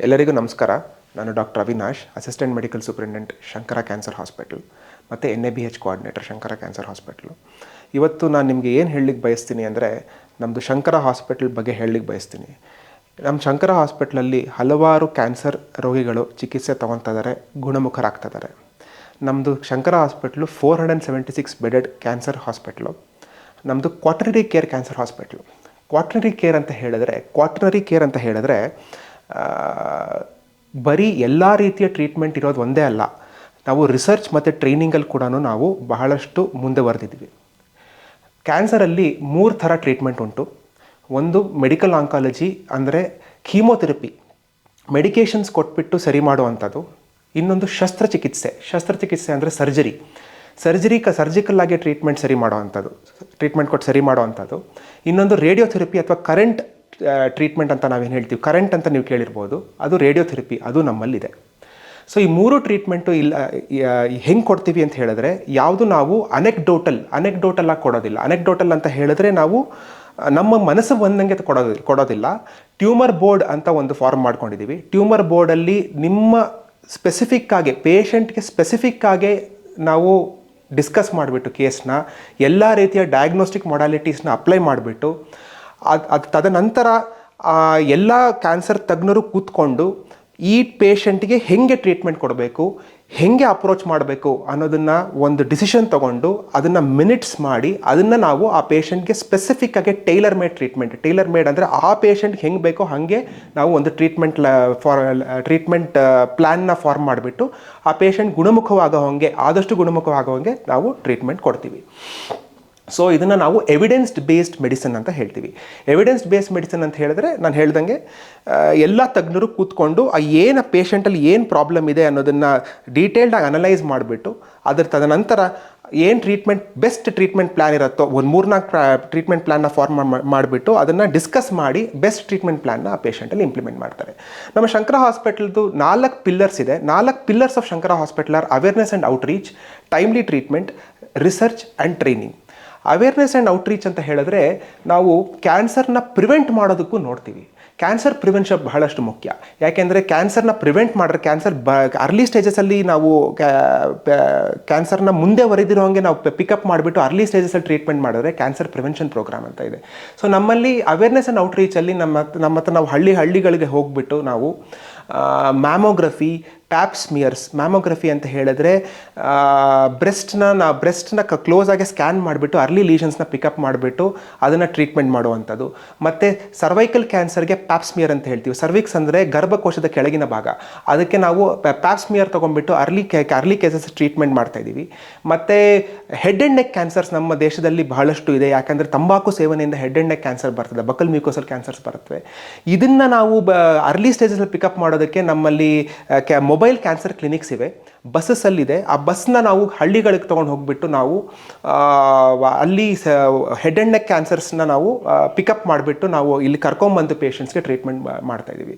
ಎಲ್ಲರಿಗೂ ನಮಸ್ಕಾರ. ನಾನು doctor Avinash, assistant medical superintendent Shankara cancer hospital ಮತ್ತು NABH coordinator Shankara cancer hospital. ಇವತ್ತು ನಾನು ನಿಮಗೆ ಏನು ಹೇಳಲಿಕ್ಕೆ ಬಯಸ್ತೀನಿ ಅಂದರೆ, ನಮ್ಮದು ಶಂಕರ ಹಾಸ್ಪಿಟಲ್ ಬಗ್ಗೆ ಹೇಳಲಿಕ್ಕೆ ಬಯಸ್ತೀನಿ. ನಮ್ಮ ಶಂಕರ ಹಾಸ್ಪಿಟ್ಲಲ್ಲಿ ಹಲವಾರು ಕ್ಯಾನ್ಸರ್ ರೋಗಿಗಳು ಚಿಕಿತ್ಸೆ ತೊಗೊತಿದ್ದಾರೆ, ಗುಣಮುಖರಾಗ್ತಿದ್ದಾರೆ. ನಮ್ಮದು Shankara hospital 476 bedded cancer hospital. ನಮ್ಮದು quaternary care cancer hospital. Quaternary care ಅಂತ ಹೇಳಿದ್ರೆ ಬರೀ ಎಲ್ಲ ರೀತಿಯ ಟ್ರೀಟ್ಮೆಂಟ್ ಇರೋದು ಒಂದೇ ಅಲ್ಲ. ನಾವು ರಿಸರ್ಚ್ ಮತ್ತು ಟ್ರೈನಿಂಗಲ್ಲಿ ಕೂಡ ನಾವು ಬಹಳಷ್ಟು ಮುಂದುವರೆದಿದ್ದೀವಿ. ಕ್ಯಾನ್ಸರಲ್ಲಿ 3 ಥರ ಟ್ರೀಟ್ಮೆಂಟ್ ಉಂಟು. ಒಂದು ಮೆಡಿಕಲ್ ಆಂಕಾಲಜಿ, ಅಂದರೆ ಕೀಮೋಥೆರಪಿ, ಮೆಡಿಕೇಷನ್ಸ್ ಕೊಟ್ಬಿಟ್ಟು ಸರಿ ಮಾಡುವಂಥದ್ದು. ಇನ್ನೊಂದು ಶಸ್ತ್ರಚಿಕಿತ್ಸೆ ಅಂದರೆ ಸರ್ಜಿಕಲ್ ಆಗಿ ಟ್ರೀಟ್ಮೆಂಟ್ ಕೊಟ್ಟು ಸರಿ ಮಾಡುವಂಥದ್ದು. ಇನ್ನೊಂದು ರೇಡಿಯೋಥೆರಪಿ ಅಥವಾ ಕರೆಂಟ್ ಟ್ರೀಟ್ಮೆಂಟ್ ಅಂತ ನಾವೇನು ಹೇಳ್ತೀವಿ, ಕರೆಂಟ್ ಅಂತ ನೀವು ಕೇಳಿರ್ಬೋದು, ಅದು ರೇಡಿಯೋಥೆರಪಿ, ಅದು ನಮ್ಮಲ್ಲಿದೆ. ಸೊ ಈ 3 ಟ್ರೀಟ್ಮೆಂಟು ಹೆಂಗೆ ಕೊಡ್ತೀವಿ ಅಂತ ಹೇಳಿದ್ರೆ, ಯಾವುದು ನಾವು ಅನೆಕ್ಡೋಟಲ್ ಆಗಿ ಕೊಡೋದಿಲ್ಲ. ಅನೆಕ್ಡೋಟಲ್ ಅಂತ ಹೇಳಿದ್ರೆ ನಾವು ನಮ್ಮ ಮನಸ್ಸು ಬಂದಂಗೆ ಕೊಡೋದಿಲ್ಲ. ಟ್ಯೂಮರ್ ಬೋರ್ಡ್ ಅಂತ ಒಂದು ಫಾರ್ಮ್ ಮಾಡ್ಕೊಂಡಿದ್ದೀವಿ. ಟ್ಯೂಮರ್ ಬೋರ್ಡಲ್ಲಿ ನಿಮ್ಮ ಪೇಷಂಟ್ಗೆ ಸ್ಪೆಸಿಫಿಕ್ಕಾಗಿ ನಾವು ಡಿಸ್ಕಸ್ ಮಾಡಿಬಿಟ್ಟು ಕೇಸ್ನ ಎಲ್ಲ ರೀತಿಯ ಡಯಾಗ್ನೋಸ್ಟಿಕ್ ಮೊಡಾಲಿಟೀಸ್ನ ಅಪ್ಲೈ ಮಾಡಿಬಿಟ್ಟು ಅದು ತದನಂತರ ಎಲ್ಲ ಕ್ಯಾನ್ಸರ್ ತಜ್ಞರು ಕೂತ್ಕೊಂಡು ಈ ಪೇಷಂಟ್ಗೆ ಹೇಗೆ ಟ್ರೀಟ್ಮೆಂಟ್ ಕೊಡಬೇಕು, ಹೇಗೆ ಅಪ್ರೋಚ್ ಮಾಡಬೇಕು ಅನ್ನೋದನ್ನು ಒಂದು ಡಿಸಿಷನ್ ತೊಗೊಂಡು ಅದನ್ನು ಮಿನಿಟ್ಸ್ ಮಾಡಿ ಅದನ್ನು ನಾವು ಆ ಪೇಷಂಟ್ಗೆ ಸ್ಪೆಸಿಫಿಕ್ಕಾಗಿ ಟೈಲರ್ ಮೇಡ್ ಅಂದರೆ ಆ ಪೇಷಂಟ್ಗೆ ಹೆಂಗೆ ಬೇಕೋ ಹಾಗೆ ನಾವು ಒಂದು ಟ್ರೀಟ್ಮೆಂಟ್ ಪ್ಲ್ಯಾನ್ನ ಫಾರ್ಮ್ ಮಾಡಿಬಿಟ್ಟು ಆ ಪೇಷಂಟ್ ಆದಷ್ಟು ಗುಣಮುಖವಾಗೋ ಹಾಗೆ ನಾವು ಟ್ರೀಟ್ಮೆಂಟ್ ಕೊಡ್ತೀವಿ. ಸೊ ಇದನ್ನು ನಾವು ಎವಿಡೆನ್ಸ್ಡ್ ಬೇಸ್ಡ್ ಮೆಡಿಸಿನ್ ಅಂತ ಹೇಳ್ತೀವಿ. ಎವಿಡೆನ್ಸ್ ಬೇಸ್ಡ್ ಮೆಡಿಸಿನ್ ಅಂತ ಹೇಳಿದ್ರೆ, ನಾನು ಹೇಳ್ದಂಗೆ ಎಲ್ಲ ತಜ್ಞರು ಕೂತ್ಕೊಂಡು ಏನು ಪೇಷಂಟಲ್ಲಿ ಏನು ಪ್ರಾಬ್ಲಮ್ ಇದೆ ಅನ್ನೋದನ್ನು ಡೀಟೇಲ್ಡಾಗಿ ಅನಲೈಸ್ ಮಾಡಿಬಿಟ್ಟು ಅದರ ತದನಂತರ ಏನು ಬೆಸ್ಟ್ ಟ್ರೀಟ್ಮೆಂಟ್ ಪ್ಲ್ಯಾನ್ ಇರುತ್ತೋ, ಒಂದು 3-4 ಟ್ರೀಟ್ಮೆಂಟ್ ಪ್ಲ್ಯಾನ್ನ ಫಾರ್ಮ್ ಮಾಡಿಬಿಟ್ಟು ಅದನ್ನು ಡಿಸ್ಕಸ್ ಮಾಡಿ ಬೆಸ್ಟ್ ಟ್ರೀಟ್ಮೆಂಟ್ ಪ್ಲ್ಯಾನ್ನ ಆ ಪೇಷಂಟಲ್ಲಿ ಇಂಪ್ಲಿಮೆಂಟ್ ಮಾಡ್ತಾರೆ. ನಮ್ಮ ಶಂಕರ ಹಾಸ್ಪಿಟಲ್ದು 4 ಪಿಲ್ಲರ್ಸ್ ಇದೆ. 4 pillars of Shankara hospital are awareness and outreach, timely treatment, research and training. Awareness and outreach ಅಂತ ಹೇಳಿದ್ರೆ, ನಾವು ಕ್ಯಾನ್ಸರ್ನ ಪ್ರಿವೆಂಟ್ ಮಾಡೋದಕ್ಕೂ ನೋಡ್ತೀವಿ. ಕ್ಯಾನ್ಸರ್ ಪ್ರಿವೆನ್ಷನ್ ಬಹಳಷ್ಟು ಮುಖ್ಯ. ಯಾಕೆಂದರೆ ಕ್ಯಾನ್ಸರ್ನ ಪ್ರಿವೆಂಟ್ ಮಾಡಿದ್ರೆ, ಅರ್ಲಿ ಸ್ಟೇಜಸಲ್ಲಿ ನಾವು ಕ್ಯಾನ್ಸರ್ನ ಮುಂದೆ ವರೆದಿರೋಂಗೆ ನಾವು ಪಿಕಪ್ ಮಾಡಿಬಿಟ್ಟು ಅರ್ಲಿ ಸ್ಟೇಜಸಲ್ಲಿ ಟ್ರೀಟ್ಮೆಂಟ್ ಮಾಡಿದ್ರೆ ಕ್ಯಾನ್ಸರ್ ಪ್ರಿವೆನ್ಷನ್ ಪ್ರೋಗ್ರಾಮ್ ಅಂತ ಇದೆ. ಸೊ ನಮ್ಮಲ್ಲಿ ಅವೇರ್ನೆಸ್ ಆ್ಯಂಡ್ ಔಟ್ರೀಚಲ್ಲಿ ನಮ್ಮ ಹತ್ರ ನಾವು ಹಳ್ಳಿಗಳಿಗೆ ಹೋಗ್ಬಿಟ್ಟು ನಾವು ಮ್ಯಾಮೋಗ್ರಫಿ, ಪ್ಯಾಪ್ಸ್ಮಿಯರ್ಸ್. ಮ್ಯಾಮೋಗ್ರಫಿ ಅಂತ ಹೇಳಿದ್ರೆ ಬ್ರೆಸ್ಟ್ನ ಕ್ಲೋಸ್ ಆಗಿ ಸ್ಕ್ಯಾನ್ ಮಾಡಿಬಿಟ್ಟು ಅರ್ಲಿ ಲೀಷನ್ಸ್ನ ಪಿಕಪ್ ಮಾಡಿಬಿಟ್ಟು ಅದನ್ನು ಟ್ರೀಟ್ಮೆಂಟ್ ಮಾಡುವಂಥದ್ದು. ಮತ್ತು ಸರ್ವೈಕಲ್ ಕ್ಯಾನ್ಸರ್ಗೆ ಪ್ಯಾಪ್ಸ್ಮಿಯರ್ ಅಂತ ಹೇಳ್ತೀವಿ. ಸರ್ವಿಕ್ಸ್ ಅಂದರೆ ಗರ್ಭಕೋಶದ ಕೆಳಗಿನ ಭಾಗ, ಅದಕ್ಕೆ ನಾವು ಪ್ಯಾಪ್ಸ್ಮಿಯರ್ ತೊಗೊಂಡ್ಬಿಟ್ಟು ಅರ್ಲಿ ಕೇಸಸ್ ಟ್ರೀಟ್ಮೆಂಟ್ ಮಾಡ್ತಾಯಿದ್ದೀವಿ. ಮತ್ತು ಹೆಡ್ ಆ್ಯಂಡ್ ನೆಕ್ ಕ್ಯಾನ್ಸರ್ಸ್ ನಮ್ಮ ದೇಶದಲ್ಲಿ ಬಹಳಷ್ಟು ಇದೆ. ಯಾಕಂದರೆ ತಂಬಾಕು ಸೇವನೆಯಿಂದ ಹೆಡ್ ಆ್ಯಂಡ್ ನೆಕ್ ಕ್ಯಾನ್ಸರ್ ಬರ್ತದೆ, ಬಕಲ್ ಮ್ಯೂಕೋಸಲ್ ಕ್ಯಾನ್ಸರ್ಸ್ ಬರ್ತವೆ. ಇದನ್ನು ನಾವು ಅರ್ಲಿ ಸ್ಟೇಜಸಲ್ಲಿ ಪಿಕಪ್ ಮಾಡೋದಕ್ಕೆ ನಮ್ಮಲ್ಲಿ ಮೊಬೈಲ್ ಕ್ಯಾನ್ಸರ್ ಕ್ಲಿನಿಕ್ಸ್ ಇವೆ, ಬಸ್ಸಲ್ಲಿದೆ. ಆ ಬಸ್ನ ನಾವು ಹಳ್ಳಿಗಳಿಗೆ ತೊಗೊಂಡು ಹೋಗ್ಬಿಟ್ಟು ನಾವು ಅಲ್ಲಿ ಹೆಡ್ ಆ್ಯಂಡ್ ನೆಕ್ ಕ್ಯಾನ್ಸರ್ಸ್ನ ನಾವು ಪಿಕಪ್ ಮಾಡಿಬಿಟ್ಟು ನಾವು ಇಲ್ಲಿ ಕರ್ಕೊಂಬಂದು ಪೇಷಂಟ್ಸ್ಗೆ ಟ್ರೀಟ್ಮೆಂಟ್ ಮಾಡ್ತಾಯಿದ್ದೀವಿ.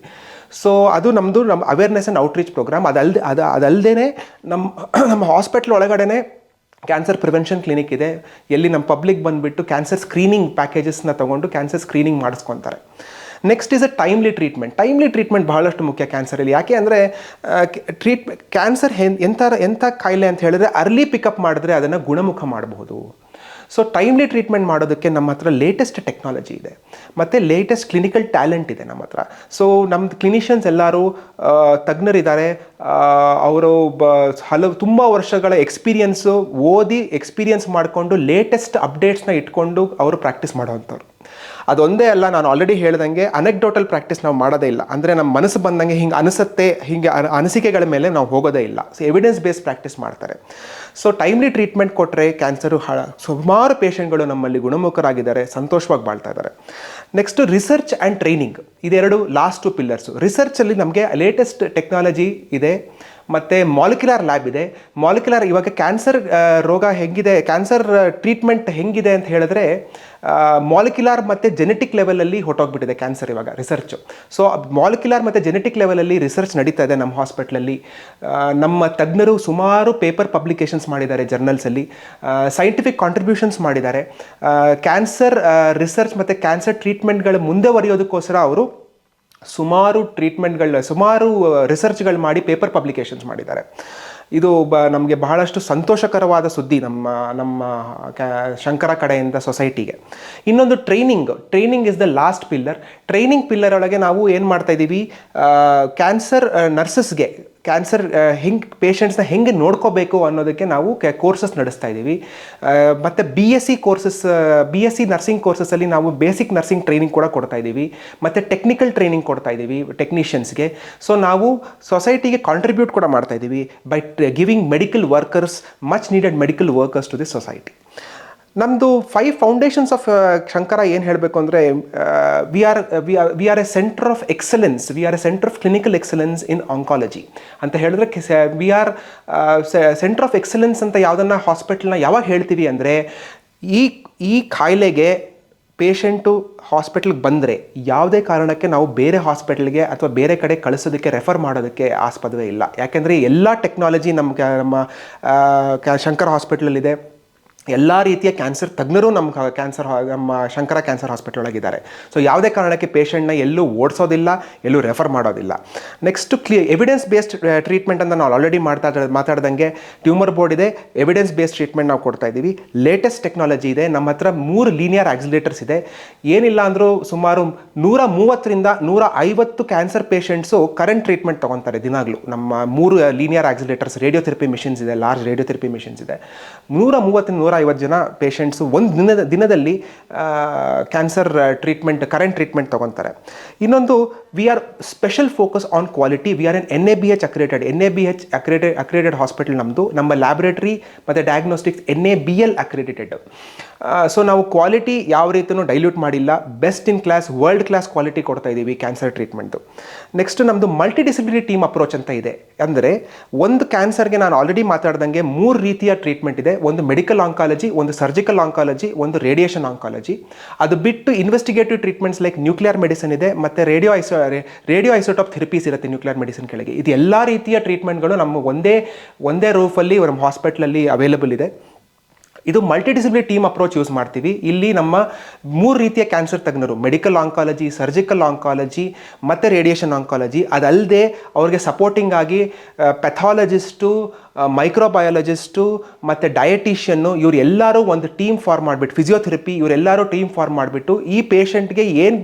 ಸೊ ಅದು ನಮ್ಮ ಅವೇರ್ನೆಸ್ ಆ್ಯಂಡ್ ಔಟ್ರೀಚ್ ಪ್ರೋಗ್ರಾಮ್. ಅದಲ್ಲದೆ ನಮ್ಮ ಹಾಸ್ಪಿಟ್ಲ್ ಒಳಗಡೆ ಕ್ಯಾನ್ಸರ್ ಪ್ರಿವೆನ್ಷನ್ ಕ್ಲಿನಿಕ್ ಇದೆ, ಎಲ್ಲಿ ನಮ್ಮ ಪಬ್ಲಿಕ್ ಬಂದುಬಿಟ್ಟು ಕ್ಯಾನ್ಸರ್ ಸ್ಕ್ರೀನಿಂಗ್ ಪ್ಯಾಕೇಜಸ್ನ ತೊಗೊಂಡು ಕ್ಯಾನ್ಸರ್ ಸ್ಕ್ರೀನಿಂಗ್ ಮಾಡಿಸ್ಕೊತಾರೆ. ನೆಕ್ಸ್ಟ್ ಇಸ್ ಟೈಮ್ಲಿ ಟ್ರೀಟ್ಮೆಂಟ್ ಬಹಳಷ್ಟು ಮುಖ್ಯ ಕ್ಯಾನ್ಸರಲ್ಲಿ. ಯಾಕೆ ಅಂದರೆ ಕ್ಯಾನ್ಸರ್ ಎಂಥ ಕಾಯಿಲೆ ಅಂತ ಹೇಳಿದ್ರೆ ಅರ್ಲಿ ಪಿಕಪ್ ಮಾಡಿದ್ರೆ ಅದನ್ನು ಗುಣಮುಖ ಮಾಡಬಹುದು. ಸೊ ಟೈಮ್ಲಿ ಟ್ರೀಟ್ಮೆಂಟ್ ಮಾಡೋದಕ್ಕೆ ನಮ್ಮ ಹತ್ರ ಲೇಟೆಸ್ಟ್ ಟೆಕ್ನಾಲಜಿ ಇದೆ ಮತ್ತು ಲೇಟೆಸ್ಟ್ ಕ್ಲಿನಿಕಲ್ ಟ್ಯಾಲೆಂಟ್ ಇದೆ ನಮ್ಮ ಹತ್ರ. ಸೊ ನಮ್ಮದು ಕ್ಲಿನಿಷಿಯನ್ಸ್ ಎಲ್ಲರೂ ತಜ್ಞರಿದ್ದಾರೆ. ಅವರು ತುಂಬ ವರ್ಷಗಳ ಎಕ್ಸ್ಪೀರಿಯನ್ಸ್ ಮಾಡಿಕೊಂಡು ಲೇಟೆಸ್ಟ್ ಅಪ್ಡೇಟ್ಸ್ನ ಇಟ್ಕೊಂಡು ಅವರು ಪ್ರಾಕ್ಟೀಸ್ ಮಾಡೋವಂಥವ್ರು. ಅದೊಂದೇ ಅಲ್ಲ, ನಾನು ಆಲ್ರೆಡಿ ಹೇಳ್ದಂಗೆ ಅನೆಕ್ಡೋಟಲ್ ಪ್ರಾಕ್ಟೀಸ್ ನಾವು ಮಾಡೋದೇ ಇಲ್ಲ. ಅಂದರೆ ನಮ್ಮ ಮನಸ್ಸು ಬಂದಂಗೆ ಹಿಂಗೆ ಅನಿಸಿಕೆಗಳ ಮೇಲೆ ನಾವು ಹೋಗೋದೇ ಇಲ್ಲ. ಸೊ ಎವಿಡೆನ್ಸ್ ಬೇಸ್ಡ್ ಪ್ರಾಕ್ಟೀಸ್ ಮಾಡ್ತಾರೆ. ಸೊ ಟೈಮ್ಲಿ ಟ್ರೀಟ್ಮೆಂಟ್ ಕೊಟ್ಟರೆ ಕ್ಯಾನ್ಸರು ಸುಮಾರು ಪೇಷಂಟ್ಗಳು ನಮ್ಮಲ್ಲಿ ಗುಣಮುಖರಾಗಿದ್ದಾರೆ, ಸಂತೋಷವಾಗಿ ಬಾಳ್ತಾ ಇದ್ದಾರೆ. ನೆಕ್ಸ್ಟು ರಿಸರ್ಚ್ ಆ್ಯಂಡ್ ಟ್ರೈನಿಂಗ್, ಇದೆರಡು ಲಾಸ್ಟ್ 2 ಪಿಲ್ಲರ್ಸು. ರಿಸರ್ಚಲ್ಲಿ ನಮಗೆ ಲೇಟೆಸ್ಟ್ ಟೆಕ್ನಾಲಜಿ ಇದೆ ಮತ್ತು ಮಾಲಿಕ್ಯುಲರ್ ಲ್ಯಾಬ್ ಇದೆ. ಇವಾಗ ಕ್ಯಾನ್ಸರ್ ರೋಗ ಹೆಂಗಿದೆ, ಕ್ಯಾನ್ಸರ್ ಟ್ರೀಟ್ಮೆಂಟ್ ಹೆಂಗಿದೆ ಅಂತ ಹೇಳಿದ್ರೆ ಮಾಲಿಕ್ಯುಲರ್ ಮತ್ತು ಜೆನೆಟಿಕ್ ಲೆವೆಲಲ್ಲಿ ಹೊಟ್ಟೋಗ್ಬಿಟ್ಟಿದೆ ಕ್ಯಾನ್ಸರ್ ಇವಾಗ ರಿಸರ್ಚು. ಸೊ ಮಾಲಿಕ್ಯುಲರ್ ಮತ್ತು ಜೆನೆಟಿಕ್ ಲೆವೆಲಲ್ಲಿ ರಿಸರ್ಚ್ ನಡೀತಾ ಇದೆ ನಮ್ಮ ಹಾಸ್ಪಿಟ್ಲಲ್ಲಿ. ನಮ್ಮ ತಜ್ಞರು ಸುಮಾರು ಪೇಪರ್ ಪಬ್ಲಿಕೇಶನ್ಸ್ ಮಾಡಿದ್ದಾರೆ ಜರ್ನಲ್ಸಲ್ಲಿ, ಸೈಂಟಿಫಿಕ್ ಕಾಂಟ್ರಿಬ್ಯೂಷನ್ಸ್ ಮಾಡಿದ್ದಾರೆ. ಕ್ಯಾನ್ಸರ್ ರಿಸರ್ಚ್ ಮತ್ತು ಕ್ಯಾನ್ಸರ್ ಟ್ರೀಟ್ಮೆಂಟ್ಗಳು ಮುಂದೆ ವರೆಯೋದಕ್ಕೋಸ್ಕರ ಅವರು ಸುಮಾರು ಸುಮಾರು ರಿಸರ್ಚ್ಗಳು ಮಾಡಿ ಪೇಪರ್ ಪಬ್ಲಿಕೇಶನ್ಸ್ ಮಾಡಿದ್ದಾರೆ. ಇದು ನಮಗೆ ಬಹಳಷ್ಟು ಸಂತೋಷಕರವಾದ ಸುದ್ದಿ ನಮ್ಮ ಶಂಕರ ಕಡೆಯಿಂದ ಸೊಸೈಟಿಗೆ. ಇನ್ನೊಂದು training is the last pillar. Training pillar ಒಳಗೆ ನಾವು ಏನು ಮಾಡ್ತಾ ಇದ್ದೀವಿ, ಕ್ಯಾನ್ಸರ್ ನರ್ಸಸ್ಗೆ ಕ್ಯಾನ್ಸರ್ ಹೆಂಗೆ ಪೇಷಂಟ್ಸ್ನ ಹೆಂಗೆ ನೋಡ್ಕೋಬೇಕು ಅನ್ನೋದಕ್ಕೆ ನಾವು ಕೋರ್ಸಸ್ ನಡೆಸ್ತಾ ಇದ್ದೀವಿ. ಮತ್ತು ಬಿ ಎಸ್ ಸಿ ನರ್ಸಿಂಗ್ ಕೋರ್ಸಸಲ್ಲಿ ನಾವು ಬೇಸಿಕ್ ನರ್ಸಿಂಗ್ ಟ್ರೈನಿಂಗ್ ಕೂಡ ಕೊಡ್ತಾ ಇದ್ದೀವಿ, ಮತ್ತು ಟೆಕ್ನಿಕಲ್ ಟ್ರೈನಿಂಗ್ ಕೊಡ್ತಾ ಇದ್ದೀವಿ ಟೆಕ್ನಿಷಿಯನ್ಸ್ಗೆ. ಸೊ ನಾವು ಸೊಸೈಟಿಗೆ ಕಾಂಟ್ರಿಬ್ಯೂಟ್ ಕೂಡ ಮಾಡ್ತಾ ಇದ್ದೀವಿ by giving medical workers, much needed medical workers to the society. ನಮ್ಮದು 5 ಫೌಂಡೇಶನ್ಸ್ ಆಫ್ ಶಂಕರ ಏನು ಹೇಳಬೇಕು ಅಂದರೆ, we are a centre of excellence, we are a centre of clinical excellence in oncology ಅಂತ ಹೇಳಿದ್ರೆ, we are centre of excellence ಅಂತ ಯಾವುದನ್ನು ಹಾಸ್ಪಿಟಲ್ನ ಯಾವಾಗ ಹೇಳ್ತೀವಿ ಅಂದರೆ, ಈ ಕಾಯಿಲೆಗೆ ಪೇಷಂಟು ಹಾಸ್ಪಿಟ್ಲಿಗೆ ಬಂದರೆ ಯಾವುದೇ ಕಾರಣಕ್ಕೆ ನಾವು ಬೇರೆ ಹಾಸ್ಪಿಟಲ್ಗೆ ಅಥವಾ ಬೇರೆ ಕಡೆ ಕಳಿಸೋದಕ್ಕೆ ರೆಫರ್ ಮಾಡೋದಕ್ಕೆ ಆಸ್ಪದವೇ ಇಲ್ಲ. ಯಾಕೆಂದರೆ ಎಲ್ಲ ಟೆಕ್ನಾಲಜಿ ನಮ್ಮ ಶಂಕರ ಹಾಸ್ಪಿಟ್ಲಲ್ಲಿದೆ. ಎಲ್ಲ ರೀತಿಯ ಕ್ಯಾನ್ಸರ್ ತಜ್ಞರು ನಮ್ಮ ಶಂಕರ ಕ್ಯಾನ್ಸರ್ ಹಾಸ್ಪಿಟಲ್ ಒಳಗಿದ್ದಾರೆ. ಸೊ ಯಾವುದೇ ಕಾರಣಕ್ಕೆ ಪೇಷಂಟ್ನ ಎಲ್ಲೂ ಓಡಿಸೋದಿಲ್ಲ, ಎಲ್ಲೂ ರೆಫರ್ ಮಾಡೋದಿಲ್ಲ. ನೆಕ್ಸ್ಟ್ ಎವಿಡೆನ್ಸ್ ಬೇಸ್ಡ್ ಟ್ರೀಟ್ಮೆಂಟ್ ಅಂತ ನಾವು ಆಲ್ರೆಡಿ ಮಾತಾಡ್ದಂಗೆ ಟ್ಯೂಮರ್ ಬೋರ್ಡ್ ಇದೆ, ಎವಿಡೆನ್ಸ್ ಬೇಸ್ಡ್ ಟ್ರೀಟ್ಮೆಂಟ್ ನಾವು ಕೊಡ್ತಾ ಇದ್ದೀವಿ. ಲೇಟೆಸ್ಟ್ ಟೆಕ್ನಾಲಜಿ ಇದೆ, ನಮ್ಮ ಹತ್ರ 3 ಲೀನಿಯರ್ ಆಕ್ಸಿಲೇಟರ್ಸ್ ಇದೆ. ಏನಿಲ್ಲ ಅಂದರೂ ಸುಮಾರು 130ರಿಂದ 150 ಕ್ಯಾನ್ಸರ್ ಪೇಷಂಟ್ಸು ಕರೆಂಟ್ ಟ್ರೀಟ್ಮೆಂಟ್ ತೊಗೊತಾರೆ ದಿನಾಗಲೂ. ನಮ್ಮ 3 ಲೀನಿಯರ್ ಆಕ್ಸಿಲೇಟರ್ಸ್, ರೇಡಿಯೋಥೆರಪಿ ಮಿಷನ್ಸ್ ಇದೆ, ಲಾರ್ಜ್ ರೇಡಿಯೋಥೆರಪಿ ಮಿಷನ್ಸ್ ಇದೆ. 130-150 ಜನ ಪೇಷಂಟ್ಸು ಒಂದು ದಿನದಲ್ಲಿ ಕ್ಯಾನ್ಸರ್ ಕರೆಂಟ್ ಟ್ರೀಟ್ಮೆಂಟ್ ತೊಗೊತಾರೆ. ಇನ್ನೊಂದು, we are special focus on quality. We are an NABH accredited hospital ನಮ್ಮದು. ನಮ್ಮ ಲ್ಯಾಬೊರೇಟರಿ ಮತ್ತು ಡಯಾಗ್ನೋಸ್ಟಿಕ್ಸ್ NABL ಅಕ್ರೆಡಿಟೆಡ್. ಸೊ ನಾವು ಕ್ವಾಲಿಟಿ ಯಾವ ರೀತಿಯೂ ಡೈಲ್ಯೂಟ್ ಮಾಡಿಲ್ಲ, best in class, world class quality ಕೊಡ್ತಾ ಇದ್ದೀವಿ ಕ್ಯಾನ್ಸರ್ ಟ್ರೀಟ್ಮೆಂಟು. ನೆಕ್ಸ್ಟ್ ನಮ್ಮದು ಮಲ್ಟಿ ಡಿಸಿಪ್ಲಿನರಿ ಟೀಮ್ ಅಪ್ರೋಚ್ ಅಂತ ಇದೆ. ಅಂದರೆ ಒಂದು ಕ್ಯಾನ್ಸರ್ಗೆ ನಾನು ಆಲ್ರೆಡಿ ಮಾತಾಡ್ದಂಗೆ 3 ರೀತಿಯ ಟ್ರೀಟ್ಮೆಂಟ್ ಇದೆ. ಒಂದು ಮೆಡಿಕಲ್ ಆಂಕಾಲಜಿ, ಒಂದು ಸರ್ಜಿಕಲ್ ಆಂಕಾಲಜಿ, ಒಂದು ರೇಡಿಯೇಷನ್ ಆಂಕಾಲಜಿ. ಅದು ಬಿಟ್ಟು investigative treatments like nuclear medicine ಇದೆ, ಮತ್ತು ರೇಡಿಯೋ ಐಸೋಟೋಪ್ ಥೆರಪೀಸ್ ಇರುತ್ತೆ ನ್ಯೂಕ್ಲಿಯರ್ ಮೆಡಿಸಿನ್ ಕೆಳಗೆ. ಇದು ಎಲ್ಲ ರೀತಿಯ ಟ್ರೀಟ್ಮೆಂಟ್ಗಳು ನಮ್ಮ ಒಂದೇ ರೂಫಲ್ಲಿ ನಮ್ಮ ಹಾಸ್ಪಿಟ್ಲಲ್ಲಿ ಅವೈಲೇಬಲ್ ಇದೆ. ಇದು ಮಲ್ಟಿಡಿಸಿಪ್ಲಿನರಿ ಟೀಮ್ ಅಪ್ರೋಚ್ ಯೂಸ್ ಮಾಡ್ತೀವಿ. ಇಲ್ಲಿ ನಮ್ಮ 3 ರೀತಿಯ ಕ್ಯಾನ್ಸರ್ ತಜ್ಞರು, ಮೆಡಿಕಲ್ ಆಂಕಾಲಜಿ, ಸರ್ಜಿಕಲ್ ಆಂಕಾಲಜಿ ಮತ್ತು ರೇಡಿಯೇಷನ್ ಆಂಕಾಲಜಿ. ಅದಲ್ಲದೆ ಅವ್ರಿಗೆ ಸಪೋರ್ಟಿಂಗ್ ಆಗಿ ಪೆಥಾಲಜಿಸ್ಟು, ಮೈಕ್ರೋಬಯಾಲಜಿಸ್ಟು ಮತ್ತು ಡಯಟಿಷಿಯನ್ನು, ಇವರೆಲ್ಲರೂ ಒಂದು ಟೀಮ್ ಫಾರ್ಮ್ ಮಾಡಿಬಿಟ್ಟು, ಫಿಸಿಯೋಥೆರಪಿ, ಇವರೆಲ್ಲರೂ ಟೀಮ್ ಫಾರ್ಮ್ ಮಾಡಿಬಿಟ್ಟು ಈ ಪೇಷಂಟ್ಗೆ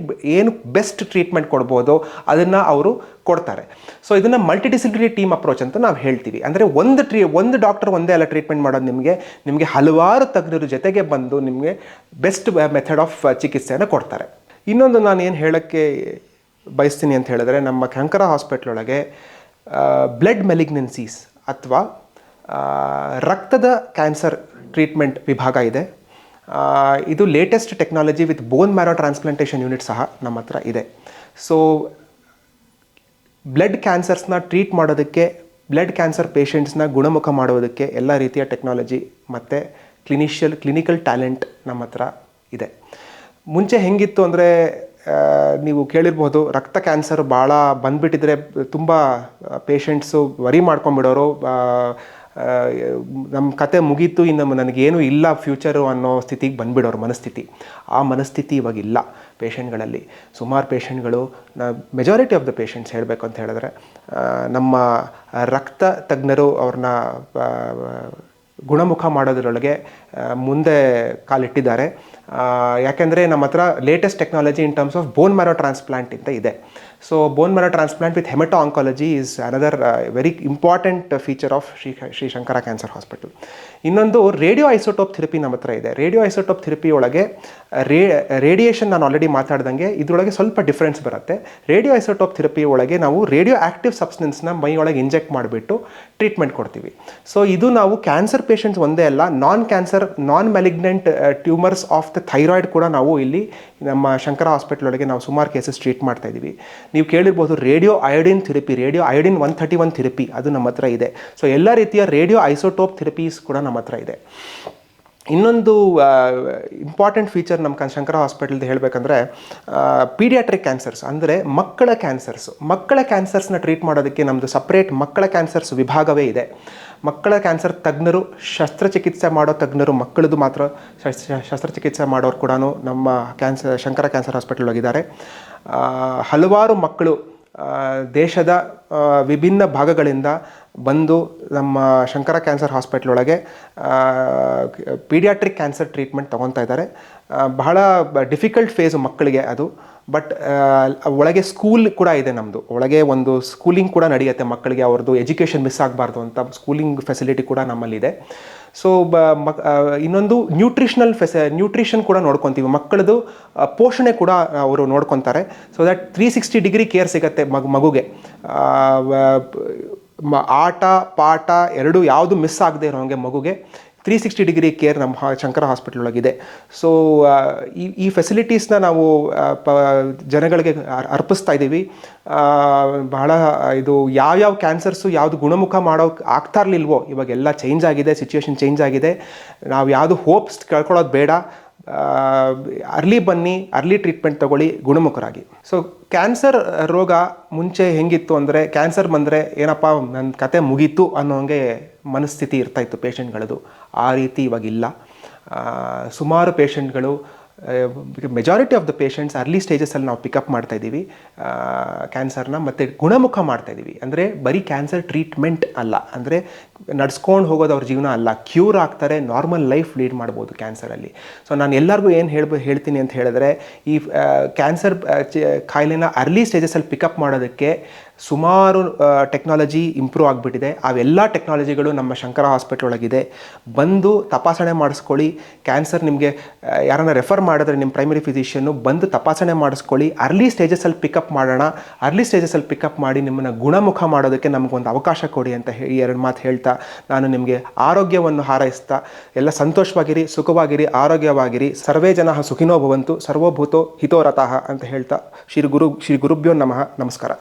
ಏನು ಬೆಸ್ಟ್ ಟ್ರೀಟ್ಮೆಂಟ್ ಕೊಡ್ಬೋದು ಅದನ್ನು ಅವರು ಕೊಡ್ತಾರೆ. ಸೊ ಇದನ್ನು ಮಲ್ಟಿಡಿಸಿಪ್ಲಿನರಿ ಟೀಮ್ ಅಪ್ರೋಚ್ ಅಂತ ನಾವು ಹೇಳ್ತೀವಿ. ಅಂದರೆ ಒಂದು ಡಾಕ್ಟರ್ ಒಂದೇ ಅಲ್ಲ ಟ್ರೀಟ್ಮೆಂಟ್ ಮಾಡೋದು, ನಿಮಗೆ ಹಲವಾರು ತಜ್ಞರು ಜೊತೆಗೆ ಬಂದು ನಿಮಗೆ ಬೆಸ್ಟ್ ಮೆಥಡ್ ಆಫ್ ಚಿಕಿತ್ಸೆಯನ್ನು ಕೊಡ್ತಾರೆ. ಇನ್ನೊಂದು ನಾನು ಏನು ಹೇಳೋಕ್ಕೆ ಬಯಸ್ತೀನಿ ಅಂತ ಹೇಳಿದ್ರೆ, ನಮ್ಮ ಶಂಕರ ಹಾಸ್ಪಿಟ್ಲ್ ಒಳಗೆ ಬ್ಲಡ್ ಮೆಲಿಗ್ನೆನ್ಸೀಸ್ ಅಥವಾ ರಕ್ತದ ಕ್ಯಾನ್ಸರ್ ಟ್ರೀಟ್ಮೆಂಟ್ ವಿಭಾಗ ಇದೆ. ಇದು latest technology with bone marrow transplantation unit ಸಹ ನಮ್ಮ ಹತ್ರ ಇದೆ. ಸೊ ಬ್ಲಡ್ ಕ್ಯಾನ್ಸರ್ಸ್ನ ಟ್ರೀಟ್ ಮಾಡೋದಕ್ಕೆ, ಬ್ಲಡ್ ಕ್ಯಾನ್ಸರ್ ಪೇಷಂಟ್ಸ್ನ ಗುಣಮುಖ ಮಾಡೋದಕ್ಕೆ ಎಲ್ಲ ರೀತಿಯ ಟೆಕ್ನಾಲಜಿ ಮತ್ತು ಕ್ಲಿನಿಕಲ್ ಟ್ಯಾಲೆಂಟ್ ನಮ್ಮ ಹತ್ರ ಇದೆ. ಮುಂಚೆ ಹೆಂಗಿತ್ತು ಅಂದರೆ, ನೀವು ಕೇಳಿರ್ಬೋದು, ರಕ್ತ ಕ್ಯಾನ್ಸರ್ ಭಾಳ ಬಂದುಬಿಟ್ಟಿದ್ರೆ ತುಂಬ ಪೇಷಂಟ್ಸು ವರಿ ಮಾಡ್ಕೊಂಬಿಡೋರು, ನಮ್ಮ ಕತೆ ಮುಗೀತು, ಇನ್ನು ನನಗೇನು ಇಲ್ಲ ಫ್ಯೂಚರು ಅನ್ನೋ ಸ್ಥಿತಿಗೆ ಬಂದುಬಿಡೋರು ಮನಸ್ಥಿತಿ. ಆ ಮನಸ್ಥಿತಿ ಇವಾಗಿಲ್ಲ ಪೇಷಂಟ್ಗಳಲ್ಲಿ. ಸುಮಾರು ಪೇಷಂಟ್ಗಳು, ಮೆಜಾರಿಟಿ ಆಫ್ ದ ಪೇಷಂಟ್ಸ್ ಹೇಳಬೇಕು ಅಂತ ಹೇಳಿದ್ರೆ, ನಮ್ಮ ರಕ್ತ ತಜ್ಞರು ಅವ್ರನ್ನ ಗುಣಮುಖ ಮಾಡೋದ್ರೊಳಗೆ ಮುಂದೆ ಕಾಲಿಟ್ಟಿದ್ದಾರೆ. ಯಾಕೆಂದರೆ ನಮ್ಮ ಹತ್ರ latest technology in terms of bone marrow transplant ಅಂತ ಇದೆ. So bone marrow transplant with haemato oncology is another very important feature of Shri Shankara cancer hospital. ಇನ್ನೊಂದು ರೇಡಿಯೋ ಐಸೋಟೋಪ್ ಥೆರಪಿ ನಮ್ಮ ಹತ್ರ ಇದೆ. ರೇಡಿಯೋ ಐಸೋಟೋಪ್ ಥೆರಪಿ ಒಳಗೆ ರೇಡಿಯೇಷನ್ ನಾನು ಆಲ್ರೆಡಿ ಮಾತಾಡ್ದಂಗೆ ಇದರೊಳಗೆ ಸ್ವಲ್ಪ ಡಿಫ್ರೆನ್ಸ್ ಬರುತ್ತೆ. ರೇಡಿಯೋ ಐಸೋಟೋಪ್ ಥೆರಪಿ ಒಳಗೆ ನಾವು ರೇಡಿಯೋ ಆ್ಯಕ್ಟಿವ್ ಸಬ್ಸ್ಟೆನ್ಸ್ನ ಮೈ ಒಳಗೆ ಇಂಜೆಕ್ಟ್ ಮಾಡಿಬಿಟ್ಟು ಟ್ರೀಟ್ಮೆಂಟ್ ಕೊಡ್ತೀವಿ. ಸೊ ಇದು ನಾವು ಕ್ಯಾನ್ಸರ್ ಪೇಷಂಟ್ಸ್ ಒಂದೇ ಅಲ್ಲ, ನಾನ್ malignant tumours of the thyroid ಕೂಡ ನಾವು ಇಲ್ಲಿ ನಮ್ಮ ಶಂಕರ ಹಾಸ್ಪಿಟಲ್ ಒಳಗೆ ನಾವು ಸುಮಾರು ಕೇಸಸ್ ಟ್ರೀಟ್ ಮಾಡ್ತಾ ಇದ್ದೀವಿ. ನೀವು ಕೇಳಿರ್ಬೋದು radio iodine therapy, radio iodine 131 therapy, ಅದು ನಮ್ಮ ಹತ್ರ ಇದೆ. ಸೊ ಎಲ್ಲ ರೀತಿಯ ರೇಡಿಯೋ ಐಸೋಟೋಪ್ ಥೆರಪೀಸ್ ಕೂಡ ನಮ್ಮ ಹತ್ರ ಇದೆ. ಇನ್ನೊಂದು ಇಂಪಾರ್ಟೆಂಟ್ ಫೀಚರ್ ನಮ್ಮ ಶಂಕರ ಹಾಸ್ಪಿಟಲ್ದು ಹೇಳಬೇಕಂದ್ರೆ, ಪೀಡಿಯಾಟ್ರಿಕ್ ಕ್ಯಾನ್ಸರ್ಸ್ ಅಂದರೆ ಮಕ್ಕಳ ಕ್ಯಾನ್ಸರ್ಸ್ನ ಟ್ರೀಟ್ ಮಾಡೋದಕ್ಕೆ ನಮ್ಮದು ಸಪ್ರೇಟ್ ಮಕ್ಕಳ ಕ್ಯಾನ್ಸರ್ಸ್ ವಿಭಾಗವೇ ಇದೆ. ಮಕ್ಕಳ ಕ್ಯಾನ್ಸರ್ ತಜ್ಞರು, ಶಸ್ತ್ರಚಿಕಿತ್ಸೆ ಮಾಡೋ ತಜ್ಞರು, ಮಕ್ಕಳದು ಮಾತ್ರ ಶಸ್ತ್ರಚಿಕಿತ್ಸೆ ಮಾಡೋರು ಕೂಡ ನಮ್ಮ ಶಂಕರ ಕ್ಯಾನ್ಸರ್ ಹಾಸ್ಪಿಟಲ್ ಹೋಗಿದ್ದಾರೆ. ಹಲವಾರು ಮಕ್ಕಳು ದೇಶದ ವಿಭಿನ್ನ ಭಾಗಗಳಿಂದ ಬಂದು ನಮ್ಮ ಶಂಕರ ಕ್ಯಾನ್ಸರ್ ಹಾಸ್ಪಿಟ್ಲ್ ಒಳಗೆ ಪೀಡಿಯಾಟ್ರಿಕ್ ಕ್ಯಾನ್ಸರ್ ಟ್ರೀಟ್ಮೆಂಟ್ ತೊಗೊತಾ ಇದ್ದಾರೆ. ಬಹಳ ಡಿಫಿಕಲ್ಟ್ ಫೇಸು ಮಕ್ಕಳಿಗೆ ಅದು. ಬಟ್ ಒಳಗೆ ಸ್ಕೂಲ್ ಕೂಡ ಇದೆ ನಮ್ಮದು. ಒಳಗೆ ಒಂದು ಸ್ಕೂಲಿಂಗ್ ಕೂಡ ನಡೆಯುತ್ತೆ ಮಕ್ಕಳಿಗೆ, ಅವ್ರದ್ದು ಎಜುಕೇಷನ್ ಮಿಸ್ ಆಗಬಾರ್ದು ಅಂತ ಸ್ಕೂಲಿಂಗ್ ಫೆಸಿಲಿಟಿ ಕೂಡ ನಮ್ಮಲ್ಲಿದೆ. ಸೊ ಇನ್ನೊಂದು ನ್ಯೂಟ್ರಿಷನ್ ಕೂಡ ನೋಡ್ಕೊತೀವಿ. ಮಕ್ಕಳದು ಪೋಷಣೆ ಕೂಡ ಅವರು ನೋಡ್ಕೊತಾರೆ. ಸೊ ದಟ್ 360 ಡಿಗ್ರಿ ಕೇರ್ ಸಿಗುತ್ತೆ ಮಗುಗೆ. ಆಟ ಪಾಠ ಎರಡೂ ಯಾವುದು ಮಿಸ್ ಆಗದೆ ಇರೋಂಗೆ ಮಗುಗೆ 360 ಡಿಗ್ರಿ ಕೇರ್ ನಮ್ಮ ಶಂಕರ ಹಾಸ್ಪಿಟಲ್ ಒಳಗಿದೆ. ಸೊ ಈ ಫೆಸಿಲಿಟೀಸ್ನ ನಾವು ಜನಗಳಿಗೆ ಅರ್ಪಿಸ್ತಾ ಇದ್ದೀವಿ. ಬಹಳ ಇದು ಯಾವ್ಯಾವ ಕ್ಯಾನ್ಸರ್ಸು ಯಾವುದು ಗುಣಮುಖ ಮಾಡೋಕೆ ಆಗ್ತಾ ಇರಲಿಲ್ವೋ ಇವಾಗೆಲ್ಲ ಚೇಂಜ್ ಆಗಿದೆ, ಸಿಚುವೇಶನ್ ಚೇಂಜ್ ಆಗಿದೆ. ನಾವು ಯಾವುದು ಹೋಪ್ಸ್ ಕಳ್ಕೊಳ್ಳೋದು ಬೇಡ. ಅರ್ಲಿ ಬನ್ನಿ, ಅರ್ಲಿ ಟ್ರೀಟ್ಮೆಂಟ್ ತಗೊಳ್ಳಿ, ಗುಣಮುಖರಾಗಿ. ಸೊ ಕ್ಯಾನ್ಸರ್ ರೋಗ ಮುಂಚೆ ಹೆಂಗಿತ್ತು ಅಂದರೆ, ಕ್ಯಾನ್ಸರ್ ಬಂದರೆ ಏನಪ್ಪ ನನ್ನ ಕತೆ ಮುಗೀತು ಅನ್ನೋಂಗೆ ಮನಸ್ಥಿತಿ ಇರ್ತಾಯಿತ್ತು ಪೇಷಂಟ್ಗಳದು. ಆ ರೀತಿ ಇವಾಗಿಲ್ಲ. ಸುಮಾರು ಪೇಷಂಟ್ಗಳು, majority of the patients early ಸ್ಟೇಜಸಲ್ಲಿ ನಾವು ಪಿಕಪ್ ಮಾಡ್ತಾಯಿದ್ದೀವಿ ಕ್ಯಾನ್ಸರ್ನ, ಮತ್ತು ಗುಣಮುಖ ಮಾಡ್ತಾಯಿದ್ದೀವಿ. ಅಂದರೆ ಬರೀ ಕ್ಯಾನ್ಸರ್ ಟ್ರೀಟ್ಮೆಂಟ್ ಅಲ್ಲ, ಅಂದರೆ ನಡ್ಸ್ಕೊಂಡು ಹೋಗೋದು ಅವ್ರ ಜೀವನ ಅಲ್ಲ, ಕ್ಯೂರ್ ಆಗ್ತಾರೆ, ನಾರ್ಮಲ್ ಲೈಫ್ ಲೀಡ್ ಮಾಡ್ಬೋದು ಕ್ಯಾನ್ಸರಲ್ಲಿ. ಸೊ ನಾನು ಎಲ್ಲರಿಗೂ ಏನು ಹೇಳ್ತೀನಿ ಅಂತ ಹೇಳಿದ್ರೆ, ಈ ಕ್ಯಾನ್ಸರ್ ಕಾಯಿಲೆನ ಅರ್ಲಿ ಸ್ಟೇಜಸಲ್ಲಿ ಪಿಕಪ್ ಮಾಡೋದಕ್ಕೆ ಸುಮಾರು ಟೆಕ್ನಾಲಜಿ ಇಂಪ್ರೂವ್ ಆಗಿಬಿಟ್ಟಿದೆ. ಅವೆಲ್ಲ ಟೆಕ್ನಾಲಜಿಗಳು ನಮ್ಮ ಶಂಕರ ಹಾಸ್ಪಿಟ್ಲ್ ಒಳಗಿದೆ. ಬಂದು ತಪಾಸಣೆ ಮಾಡಿಸ್ಕೊಳ್ಳಿ. ಕ್ಯಾನ್ಸರ್ ನಿಮಗೆ ಯಾರನ್ನ ರೆಫರ್ ಮಾಡಿದ್ರೆ ನಿಮ್ಮ ಪ್ರೈಮರಿ ಫಿಸಿಷಿಯನ್ನು ಬಂದು ತಪಾಸಣೆ ಮಾಡಿಸ್ಕೊಳ್ಳಿ. ಅರ್ಲಿ ಸ್ಟೇಜಸಲ್ಲಿ ಪಿಕಪ್ ಮಾಡೋಣ. ಅರ್ಲಿ ಸ್ಟೇಜಸಲ್ಲಿ ಪಿಕಪ್ ಮಾಡಿ ನಿಮ್ಮನ್ನು ಗುಣಮುಖ ಮಾಡೋದಕ್ಕೆ ನಮಗೊಂದು ಅವಕಾಶ ಕೊಡಿ ಅಂತ ಹೇಳಿ 2 ಮಾತು ಹೇಳ್ತಾ ನಾನು ನಿಮಗೆ ಆರೋಗ್ಯವನ್ನು ಹಾರೈಸ್ತಾ, ಎಲ್ಲ ಸಂತೋಷವಾಗಿರಿ, ಸುಖವಾಗಿರಿ, ಆರೋಗ್ಯವಾಗಿರಿ. ಸರ್ವೇ ಜನಃ ಸುಖಿನೋ ಭವಂತು, ಸರ್ವಭೂತೋ ಹಿತೋ ರತಃ ಅಂತ ಹೇಳ್ತಾ ಶ್ರೀ ಗುರುಭ್ಯೋ ನಮಃ. ನಮಸ್ಕಾರ.